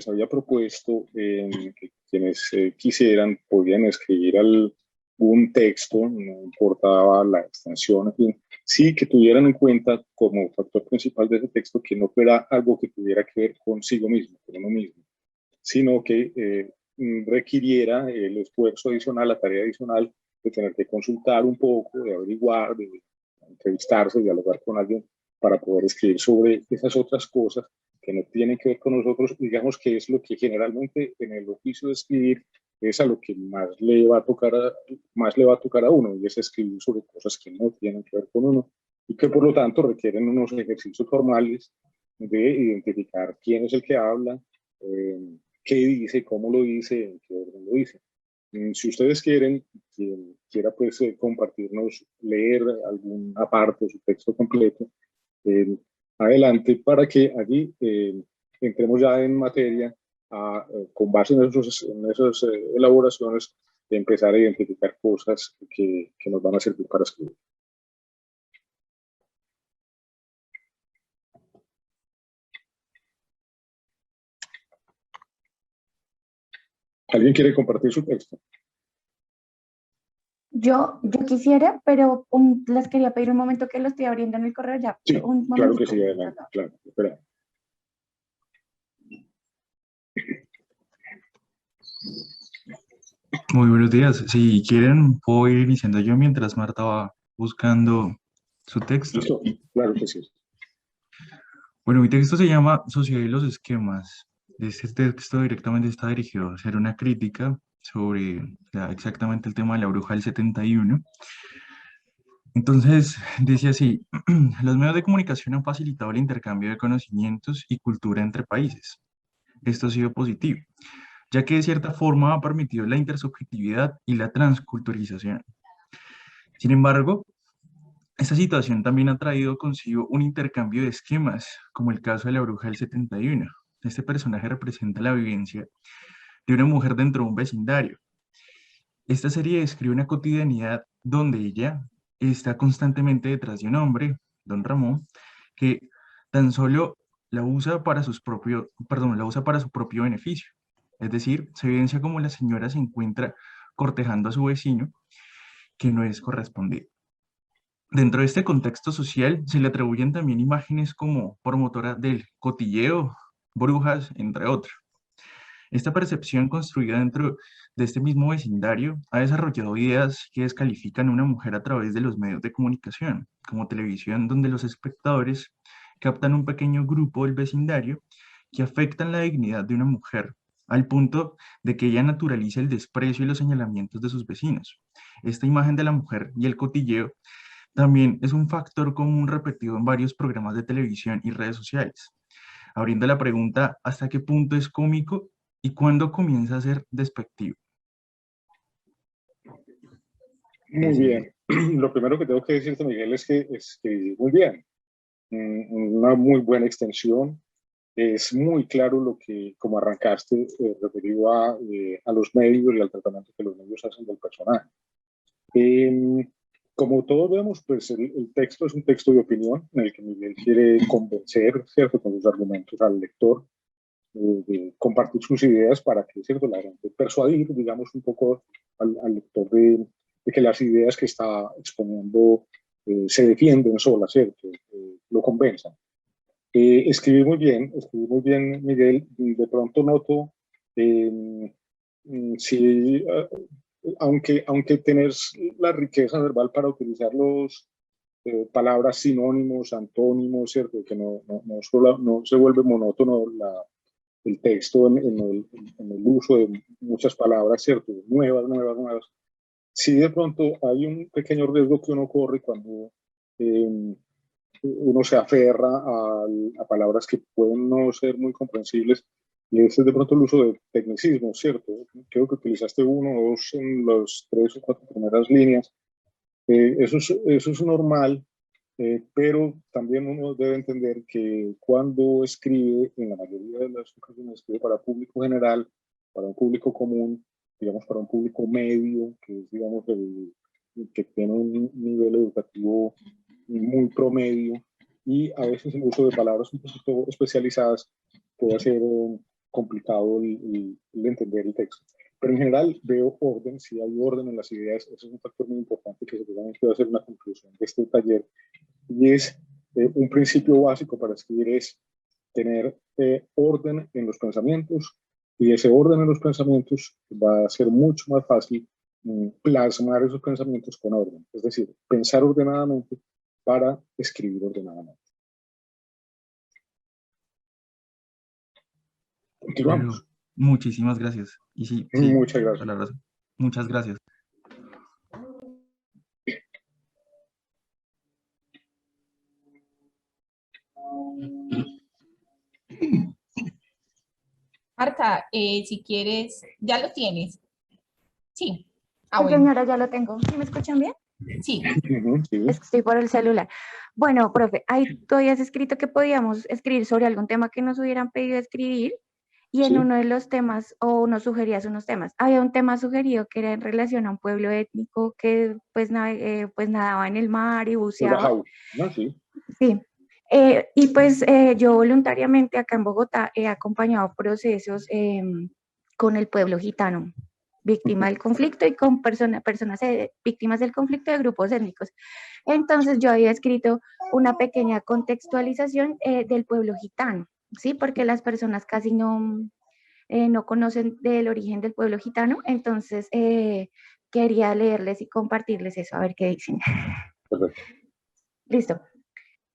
les había propuesto que quienes quisieran podían escribir algún texto, no importaba la extensión, en fin, sí que tuvieran en cuenta como factor principal de ese texto que no fuera algo que tuviera que ver consigo mismo, con uno mismo, sino que requiriera el esfuerzo adicional, la tarea adicional de tener que consultar un poco, de averiguar, de entrevistarse, dialogar con alguien para poder escribir sobre esas otras cosas que no tienen que ver con nosotros, digamos que es lo que generalmente en el oficio de escribir es a lo que más le va a tocar a uno, y es escribir sobre cosas que no tienen que ver con uno y que por lo tanto requieren unos ejercicios formales de identificar quién es el que habla, qué dice, cómo lo dice, en qué orden lo dice. Si ustedes quieren, quien quiera pues compartirnos, leer alguna parte de su texto completo, eh, adelante para que allí entremos ya en materia con base en esas elaboraciones de empezar a identificar cosas que nos van a servir para escribir. ¿Alguien quiere compartir su texto? Yo quisiera, pero les quería pedir un momento que lo estoy abriendo en el correo ya. Sí, claro que sí, adelante, claro, espera. Muy buenos días. Si quieren, puedo ir iniciando yo mientras Marta va buscando su texto. Listo, claro que sí. Bueno, mi texto se llama Sociedad y los esquemas. Este texto directamente está dirigido a hacer una crítica sobre exactamente el tema de la bruja del 71. Entonces, dice así, los medios de comunicación han facilitado el intercambio de conocimientos y cultura entre países. Esto ha sido positivo, ya que de cierta forma ha permitido la intersubjetividad y la transculturización. Sin embargo, esta situación también ha traído consigo un intercambio de esquemas, como el caso de la bruja del 71. Este personaje representa la vivencia de una mujer dentro de un vecindario. Esta serie describe una cotidianidad donde ella está constantemente detrás de un hombre, don Ramón, que tan solo la usa para su propio beneficio. Es decir, se evidencia como la señora se encuentra cortejando a su vecino que no es correspondido. Dentro de este contexto social se le atribuyen también imágenes como promotora del cotilleo, brujas, entre otros. Esta percepción construida dentro de este mismo vecindario ha desarrollado ideas que descalifican a una mujer a través de los medios de comunicación, como televisión, donde los espectadores captan un pequeño grupo del vecindario que afectan la dignidad de una mujer, al punto de que ella naturaliza el desprecio y los señalamientos de sus vecinos. Esta imagen de la mujer y el cotilleo también es un factor común repetido en varios programas de televisión y redes sociales, abriendo la pregunta hasta qué punto es cómico y cuándo comienza a ser despectivo. Muy bien. Lo primero que tengo que decirte, Miguel, es que muy bien. Una muy buena extensión. Es muy claro lo que, como arrancaste, referido a los medios y al tratamiento que los medios hacen del personaje. Como todos vemos, pues el texto es un texto de opinión en el que Miguel quiere convencer, ¿cierto?, con sus argumentos al lector, de compartir sus ideas para que, ¿cierto?, la gente persuadir, digamos, un poco al lector de que las ideas que está exponiendo se defienden solas, ¿cierto?, lo convenzan. Escribí muy bien, Miguel. De pronto noto, sí, aunque tener la riqueza verbal para utilizar palabras sinónimos, antónimos, ¿cierto? Que no se vuelve monótono el texto en el uso de muchas palabras, ¿cierto? Nuevas. Sí, de pronto hay un pequeño riesgo que uno corre cuando uno se aferra a palabras que pueden no ser muy comprensibles, y ese es de pronto el uso de tecnicismos, ¿cierto? Creo que utilizaste uno o dos en las 3 o 4 primeras líneas. Eso es normal, pero también uno debe entender que cuando escribe, en la mayoría de las ocasiones escribe para público general, para un público común, digamos para un público medio, que es, digamos, que tiene un nivel educativo muy promedio, y a veces el uso de palabras un poquito especializadas puede hacer complicado el entender el texto. Pero en general veo orden, si hay orden en las ideas, eso es un factor muy importante que seguramente va a ser una conclusión de este taller, y es un principio básico para escribir es tener orden en los pensamientos, y ese orden en los pensamientos va a ser mucho más fácil plasmar esos pensamientos con orden, es decir, pensar ordenadamente para escribir ordenadamente. Continuamos. Pero muchísimas gracias. Y sí, Muchas gracias. toda la razón. Muchas gracias. Marta, si quieres, ¿ya lo tienes? Sí. Sí, señora, ya lo tengo. ¿Sí me escuchan bien? Sí. Sí. Es que estoy por el celular. Bueno, profe, ahí tú habías escrito que podíamos escribir sobre algún tema que nos hubieran pedido escribir, y en Sí. uno de los temas, o nos sugerías unos temas, había un tema sugerido que era en relación a un pueblo étnico que pues nadaba en el mar y buceaba. ¿No? Sí. Sí. Y pues yo voluntariamente acá en Bogotá he acompañado procesos con el pueblo gitano, víctima del conflicto, y con personas víctimas del conflicto de grupos étnicos. Entonces yo había escrito una pequeña contextualización del pueblo gitano, ¿sí? Porque las personas casi no conocen del origen del pueblo gitano, entonces quería leerles y compartirles eso, a ver qué dicen. Perfecto. Listo.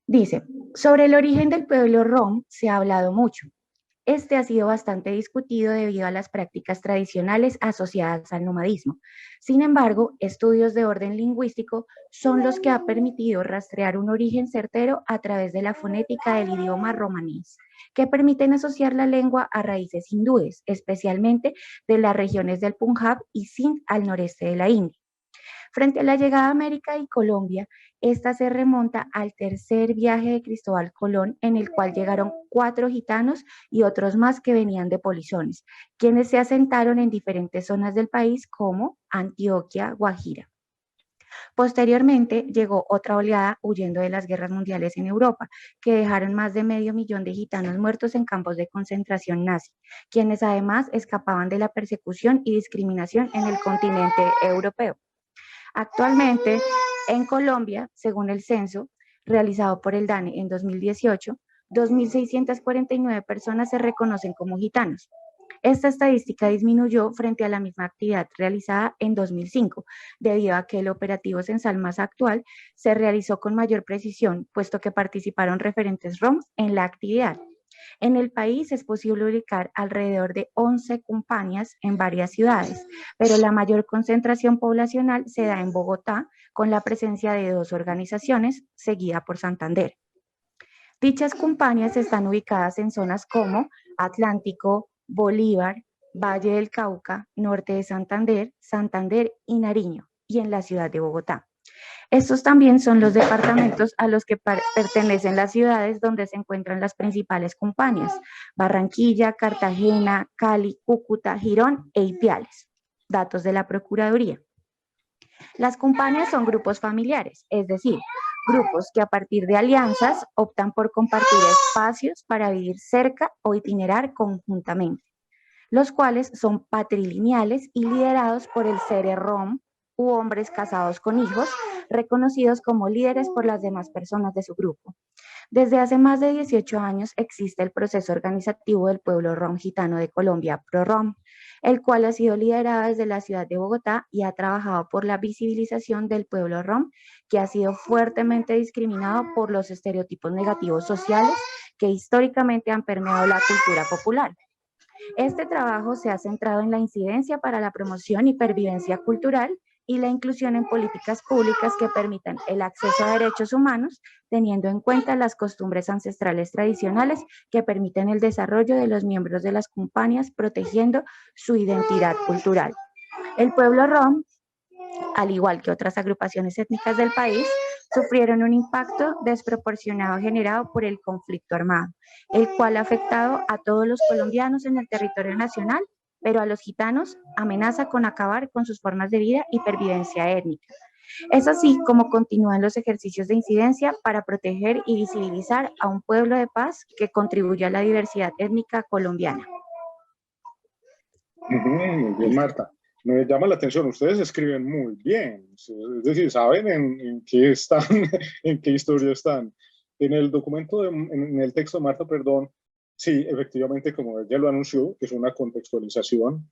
Dice, sobre el origen del pueblo rom se ha hablado mucho. Este ha sido bastante discutido debido a las prácticas tradicionales asociadas al nomadismo. Sin embargo, estudios de orden lingüístico son los que han permitido rastrear un origen certero a través de la fonética del idioma romanés, que permiten asociar la lengua a raíces hindúes, especialmente de las regiones del Punjab y Sindh al noreste de la India. Frente a la llegada a América y Colombia, esta se remonta al tercer viaje de Cristóbal Colón, en el cual llegaron 4 gitanos y otros más que venían de polizones, quienes se asentaron en diferentes zonas del país como Antioquia, Guajira. Posteriormente llegó otra oleada huyendo de las guerras mundiales en Europa, que dejaron más de 500.000 de gitanos muertos en campos de concentración nazi, quienes además escapaban de la persecución y discriminación en el continente europeo. Actualmente, en Colombia, según el censo realizado por el DANE en 2018, 2.649 personas se reconocen como gitanos. Esta estadística disminuyó frente a la misma actividad realizada en 2005, debido a que el operativo censal más actual se realizó con mayor precisión, puesto que participaron referentes ROM en la actividad. En el país es posible ubicar alrededor de 11 compañías en varias ciudades, pero la mayor concentración poblacional se da en Bogotá, con la presencia de 2 organizaciones, seguida por Santander. Dichas compañías están ubicadas en zonas como Atlántico, Bolívar, Valle del Cauca, Norte de Santander, Santander y Nariño, y en la ciudad de Bogotá. Estos también son los departamentos a los que pertenecen las ciudades donde se encuentran las principales compañías: Barranquilla, Cartagena, Cali, Cúcuta, Girón e Ipiales. Datos de la Procuraduría. Las compañías son grupos familiares, es decir, grupos que a partir de alianzas optan por compartir espacios para vivir cerca o itinerar conjuntamente, los cuales son patrilineales y liderados por el Cere-Rom u hombres casados con hijos, reconocidos como líderes por las demás personas de su grupo. Desde hace más de 18 años existe el proceso organizativo del pueblo rom gitano de Colombia, ProRom, el cual ha sido liderado desde la ciudad de Bogotá y ha trabajado por la visibilización del pueblo rom, que ha sido fuertemente discriminado por los estereotipos negativos sociales que históricamente han permeado la cultura popular. Este trabajo se ha centrado en la incidencia para la promoción y pervivencia cultural y la inclusión en políticas públicas que permitan el acceso a derechos humanos, teniendo en cuenta las costumbres ancestrales tradicionales que permiten el desarrollo de los miembros de las compañías, protegiendo su identidad cultural. El pueblo rom, al igual que otras agrupaciones étnicas del país, sufrieron un impacto desproporcionado generado por el conflicto armado, el cual ha afectado a todos los colombianos en el territorio nacional, pero a los gitanos amenaza con acabar con sus formas de vida y pervivencia étnica. Es así como continúan los ejercicios de incidencia para proteger y visibilizar a un pueblo de paz que contribuye a la diversidad étnica colombiana. Muy bien, Marta. Me llama la atención, ustedes escriben muy bien, es decir, saben en qué están, en qué historia están. En el documento, en el texto de Marta, perdón, sí, efectivamente, como ella lo anunció, es una contextualización,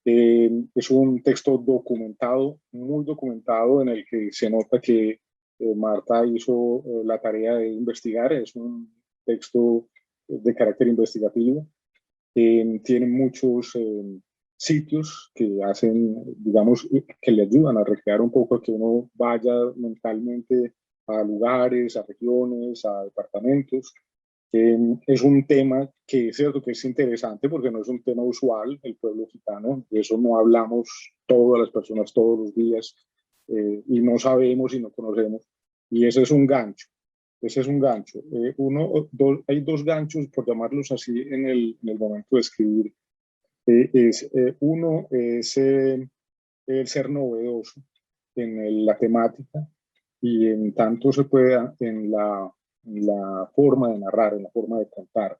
es un texto documentado, muy documentado, en el que se nota que Marta hizo la tarea de investigar, es un texto de carácter investigativo. Tiene muchos sitios que hacen, digamos, que le ayudan a recrear un poco a que uno vaya mentalmente a lugares, a regiones, a departamentos. Es un tema que es cierto que es interesante porque no es un tema usual, el pueblo gitano, de eso no hablamos todas las personas todos los días, y no sabemos y no conocemos, y ese es un gancho. Ese es un gancho. Hay dos ganchos, por llamarlos así, en el momento de escribir. Uno es el ser novedoso en la temática y en tanto se pueda en la forma de narrar, en la forma de contar.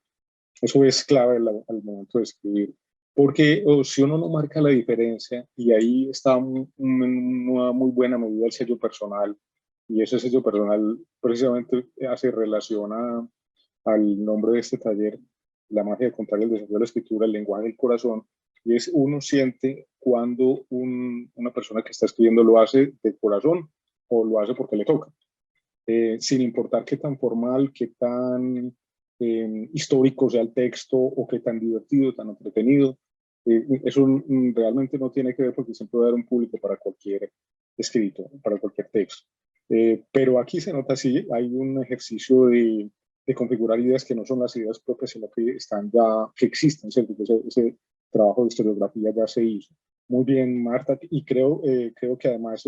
Eso es clave al momento de escribir. Porque si uno no marca la diferencia, y ahí está una muy buena medida el sello personal, y ese sello personal precisamente hace relación al nombre de este taller, la magia de contar, el desafío de la escritura, el lenguaje del corazón, y es uno siente cuando una persona que está escribiendo lo hace de corazón o lo hace porque le toca, sin importar qué tan formal, qué tan histórico sea el texto o qué tan divertido, tan entretenido. Eso realmente no tiene que ver porque siempre va a haber un público para cualquier escrito, para cualquier texto. Pero aquí se nota así, hay un ejercicio de configurar ideas que no son las ideas propias, sino que están ya, que existen, ¿cierto? Ese trabajo de historiografía ya se hizo. Muy bien, Marta, y creo que además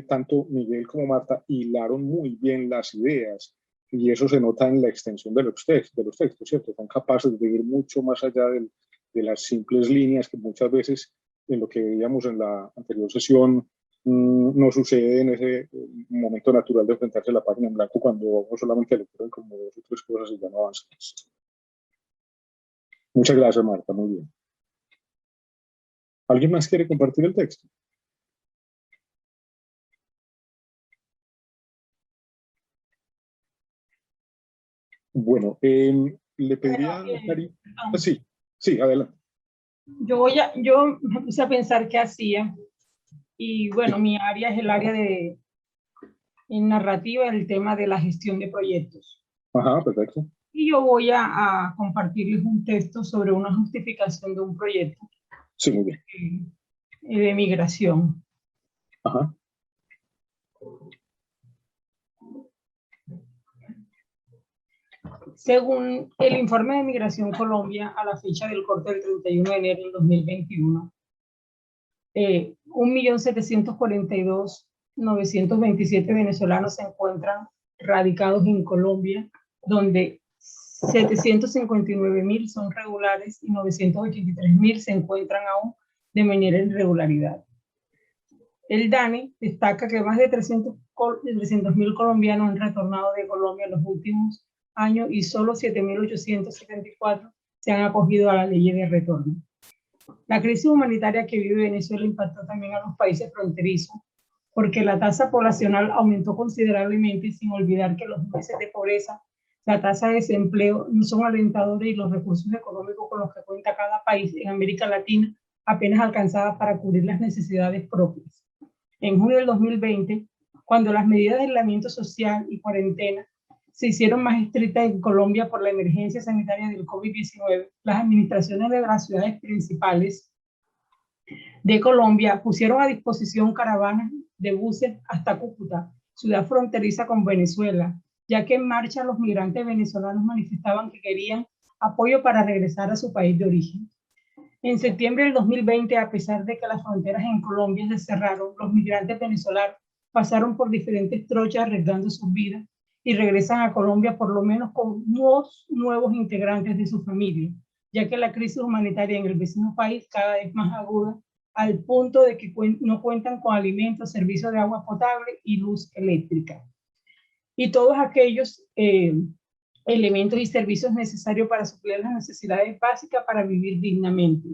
tanto Miguel como Marta hilaron muy bien las ideas, y eso se nota en la extensión de los textos, ¿cierto? Son capaces de ir mucho más allá de las simples líneas que muchas veces, en lo que veíamos en la anterior sesión, no sucede en ese momento natural de enfrentarse a la página en blanco, cuando no solamente le ocurren como dos o tres cosas y ya no avanza. Muchas gracias, Marta, muy bien. ¿Alguien más quiere compartir el texto? Bueno, le pediría a Cari... Sí, sí, adelante. Yo me puse a pensar qué hacía, y bueno, mi área es el área de en narrativa, el tema de la gestión de proyectos. Ajá, perfecto. Y yo voy a compartirles un texto sobre una justificación de un proyecto. Sí, muy bien. De migración. Ajá. Según el informe de Migración Colombia, a la fecha del corte del 31 de enero del 2021, 1.742.927 venezolanos se encuentran radicados en Colombia, donde 759.000 son regulares y 983.000 se encuentran aún de manera irregularidad. El DANE destaca que más de 300.000 colombianos han retornado de Colombia en los últimos años y solo 7.874 se han acogido a la ley de retorno. La crisis humanitaria que vive Venezuela impactó también a los países fronterizos, porque la tasa poblacional aumentó considerablemente, sin olvidar que los índices de pobreza, la tasa de desempleo no son alentadores, y los recursos económicos con los que cuenta cada país en América Latina apenas alcanzaban para cubrir las necesidades propias. En junio del 2020, cuando las medidas de aislamiento social y cuarentena se hicieron más estrictas en Colombia por la emergencia sanitaria del COVID-19, las administraciones de las ciudades principales de Colombia pusieron a disposición caravanas de buses hasta Cúcuta, ciudad fronteriza con Venezuela, ya que en marcha los migrantes venezolanos manifestaban que querían apoyo para regresar a su país de origen. En septiembre del 2020, a pesar de que las fronteras en Colombia se cerraron, los migrantes venezolanos pasaron por diferentes trochas arriesgando sus vidas y regresan a Colombia por lo menos con dos nuevos integrantes de su familia, ya que la crisis humanitaria en el vecino país cada vez más aguda, al punto de que no cuentan con alimentos, servicios de agua potable y luz eléctrica. Y todos aquellos elementos y servicios necesarios para suplir las necesidades básicas para vivir dignamente.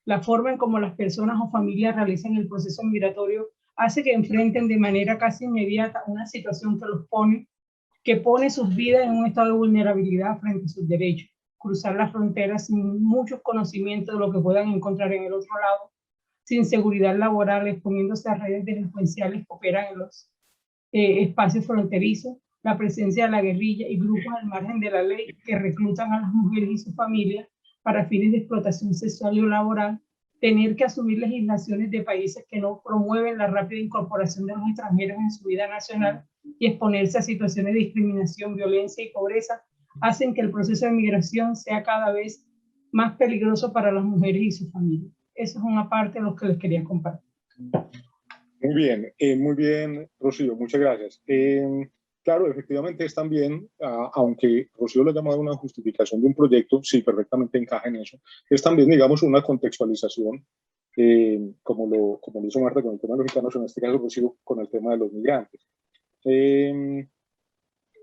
La forma en cómo las personas o familias realizan el proceso migratorio hace que enfrenten de manera casi inmediata una situación que pone sus vidas en un estado de vulnerabilidad frente a sus derechos. Cruzar las fronteras sin muchos conocimientos de lo que puedan encontrar en el otro lado, sin seguridad laboral, exponiéndose a redes delincuenciales que operan en los espacios fronterizos, la presencia de la guerrilla y grupos al margen de la ley que reclutan a las mujeres y sus familias para fines de explotación sexual y laboral, tener que asumir legislaciones de países que no promueven la rápida incorporación de los extranjeros en su vida nacional y exponerse a situaciones de discriminación, violencia y pobreza, hacen que el proceso de migración sea cada vez más peligroso para las mujeres y sus familias. Eso es una parte de lo que les quería compartir. Muy bien, Rocío, muchas gracias. Claro, efectivamente es también, aunque Rocío lo ha llamado una justificación de un proyecto, sí, perfectamente encaja en eso, es también, digamos, una contextualización, como lo hizo Marta con el tema de los gitanos, en este caso Rocío con el tema de los migrantes.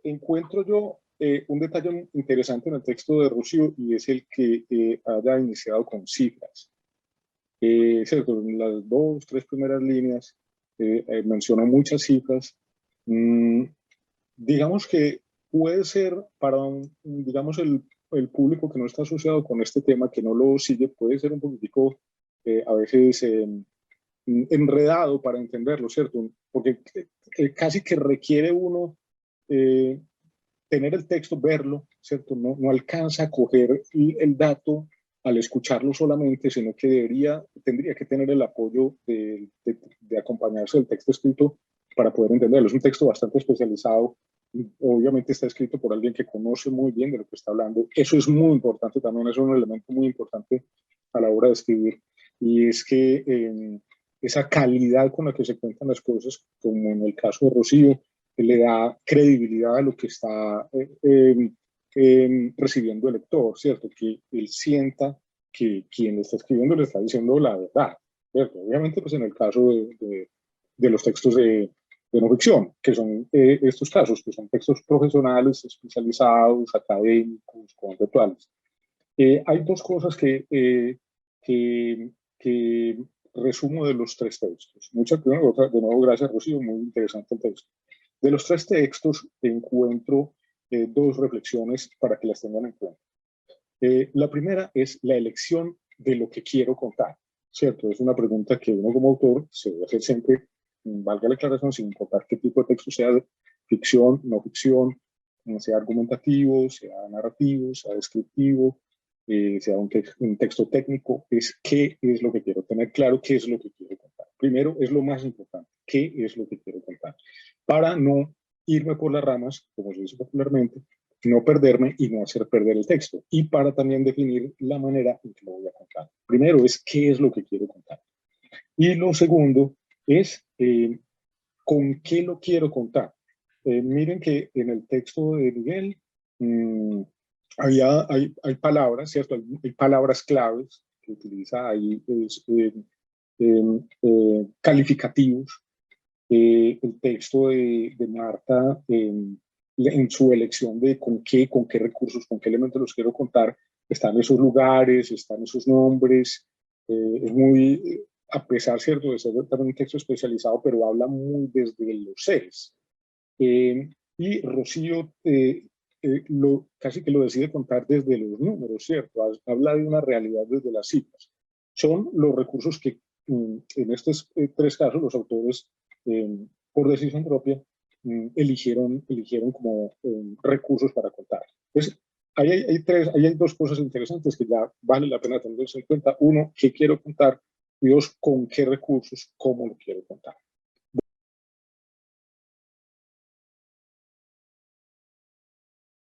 Encuentro yo un detalle interesante en el texto de Rocío y es el que haya iniciado con cifras. Cierto, en las 2, 3 primeras líneas menciona muchas cifras. Digamos que puede ser para digamos el público que no está asociado con este tema, que no lo sigue, puede ser un poquitico a veces enredado para entenderlo, ¿cierto? Porque casi que requiere uno tener el texto, verlo, ¿cierto? No alcanza a coger el dato al escucharlo solamente, sino que tendría que tener el apoyo de acompañarse del texto escrito para poder entenderlo. Es un texto bastante especializado, obviamente está escrito por alguien que conoce muy bien de lo que está hablando. Eso es muy importante también, es un elemento muy importante a la hora de escribir, y es que esa calidad con la que se cuentan las cosas, como en el caso de Rocío, le da credibilidad a lo que está recibiendo el lector, ¿cierto? Que él sienta que quien le está escribiendo le está diciendo la verdad, ¿cierto? Obviamente, pues en el caso de los textos de no ficción, que son estos casos, que son textos profesionales, especializados, académicos, conceptuales. Hay dos cosas que resumo de los 3 textos. De nuevo, gracias, Rocío, muy interesante el texto. De los 3 textos encuentro 2 reflexiones para que las tengan en cuenta. La primera es la elección de lo que quiero contar, ¿cierto? Es una pregunta que uno como autor se debe hacer siempre, valga la aclaración, sin importar qué tipo de texto sea, ficción, no ficción, sea argumentativo, sea narrativo, sea descriptivo, sea un texto técnico, es qué es lo que quiero, tener claro qué es lo que quiero contar. Primero es lo más importante, qué es lo que quiero contar, para no irme por las ramas, como se dice popularmente, no perderme y no hacer perder el texto, y para también definir la manera en que lo voy a contar. Primero es qué es lo que quiero contar. Y lo segundo es con qué lo quiero contar. Miren que en el texto de Miguel hay palabras, ¿cierto? Hay palabras claves que utiliza ahí, calificativos. El texto de Marta, en su elección de con qué recursos, con qué elementos los quiero contar, están esos lugares, están esos nombres. Es muy, a pesar, ¿cierto?, de ser también un texto especializado, pero habla muy desde los seres. Y Rocío casi que lo decide contar desde los números, ¿cierto? Habla de una realidad desde las cifras. Son los recursos que en estos 3 casos los autores, por decisión propia, eligieron como recursos para contar. Entonces, ahí hay 2 cosas interesantes que ya vale la pena tenerse en cuenta. 1, qué quiero contar, y 2, con qué recursos, cómo lo quiero contar.